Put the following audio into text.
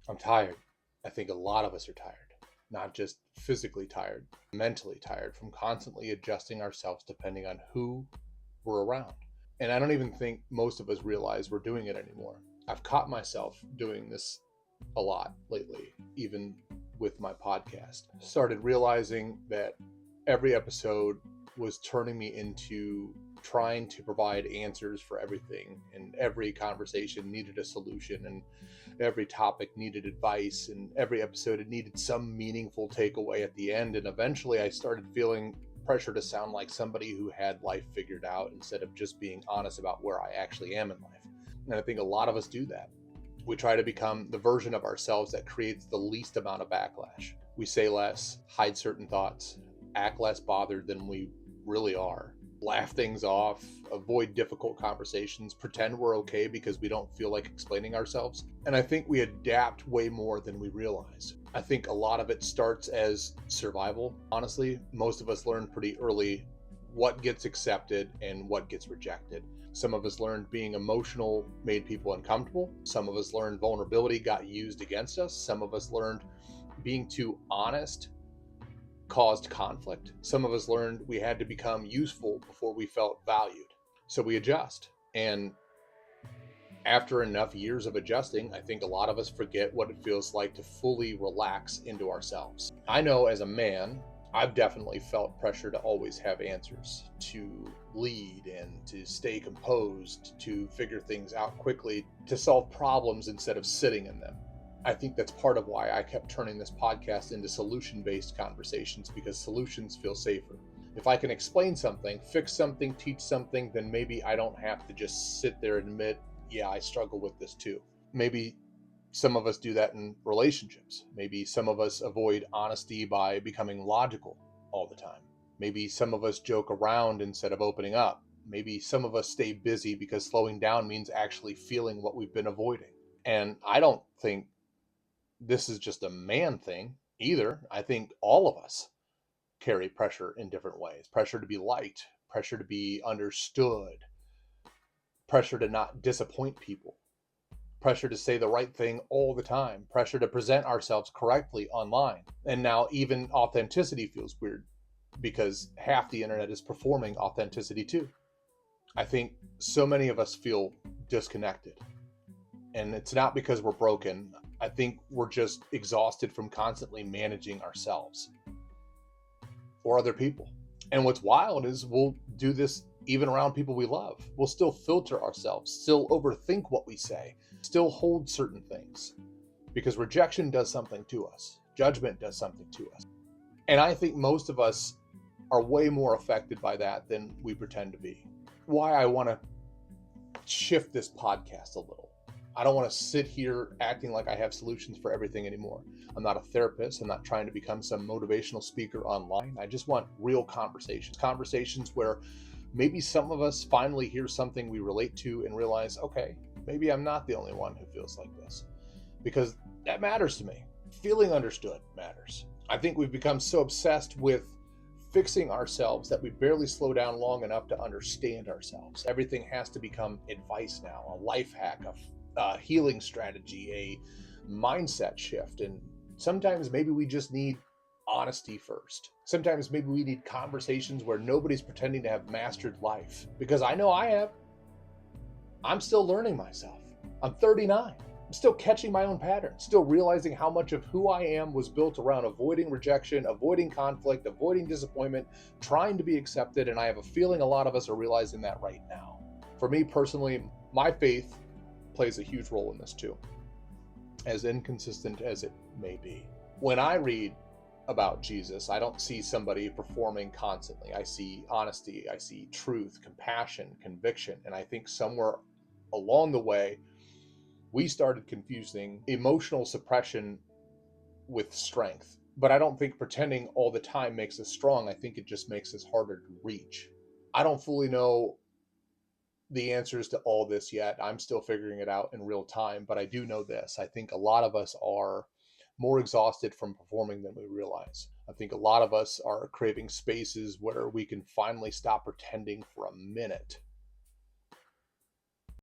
I'm tired. I think a lot of us are tired, not just physically tired, mentally tired from constantly adjusting ourselves depending on who we're around. And I don't even think most of us realize we're doing it anymore. I've caught myself doing this a lot lately, even with my podcast. Started realizing that every episode was turning me into trying to provide answers for everything, and every conversation needed a solution, and every topic needed advice, and every episode it needed some meaningful takeaway at the end. And eventually I started feeling pressure to sound like somebody who had life figured out instead of just being honest about where I actually am in life. And I think a lot of us do that. We try to become the version of ourselves that creates the least amount of backlash. We say less, hide certain thoughts, act less bothered than we really are, laugh things off, avoid difficult conversations, pretend we're okay because we don't feel like explaining ourselves. And I think we adapt way more than we realize. I think a lot of it starts as survival. Honestly, most of us learn pretty early what gets accepted and what gets rejected. Some of us learned being emotional made people uncomfortable. Some of us learned vulnerability got used against us. Some of us learned being too honest caused conflict. Some of us learned we had to become useful before we felt valued. So we adjust. And after enough years of adjusting, I think a lot of us forget what it feels like to fully relax into ourselves. I know as a man, I've definitely felt pressure to always have answers, to lead and to stay composed, to figure things out quickly, to solve problems instead of sitting in them. I think that's part of why I kept turning this podcast into solution-based conversations, because solutions feel safer. If I can explain something, fix something, teach something, then maybe I don't have to just sit there and admit, yeah, I struggle with this too. Maybe some of us do that in relationships. Maybe some of us avoid honesty by becoming logical all the time. Maybe some of us joke around instead of opening up. Maybe some of us stay busy because slowing down means actually feeling what we've been avoiding. And I don't think this is just a man thing either. I think all of us carry pressure in different ways. Pressure to be liked, pressure to be understood, pressure to not disappoint people, pressure to say the right thing all the time, pressure to present ourselves correctly online. And now even authenticity feels weird because half the internet is performing authenticity too. I think so many of us feel disconnected. And it's not because we're broken. I think we're just exhausted from constantly managing ourselves or other people. And what's wild is we'll do this even around people we love. We'll still filter ourselves, still overthink what we say, still hold certain things, because rejection does something to us. Judgment does something to us. And I think most of us are way more affected by that than we pretend to be. Why I want to shift this podcast a little. I don't want to sit here acting like I have solutions for everything anymore. I'm not a therapist. I'm not trying to become some motivational speaker online. I just want real conversations where maybe some of us finally hear something we relate to and realize, okay, maybe I'm not the only one who feels like this, because that matters to me. Feeling understood matters. I think we've become so obsessed with fixing ourselves that we barely slow down long enough to understand ourselves. Everything has to become advice now, a life hack, a healing strategy, a mindset shift. And sometimes maybe we just need honesty first. Sometimes maybe we need conversations where nobody's pretending to have mastered life, because I know I have. I'm still learning myself. I'm 39. I'm still catching my own patterns, still realizing how much of who I am was built around avoiding rejection, avoiding conflict, avoiding disappointment, trying to be accepted. And I have a feeling a lot of us are realizing that right now. For me personally, my faith plays a huge role in this too, as inconsistent as it may be. When I read about Jesus, I don't see somebody performing constantly. I see honesty, I see truth, compassion, conviction. And I think somewhere along the way, we started confusing emotional suppression with strength. But I don't think pretending all the time makes us strong. I think it just makes us harder to reach. I don't fully know the answers to all this yet. I'm still figuring it out in real time, but I do know this. I think a lot of us are more exhausted from performing than we realize. I think a lot of us are craving spaces where we can finally stop pretending for a minute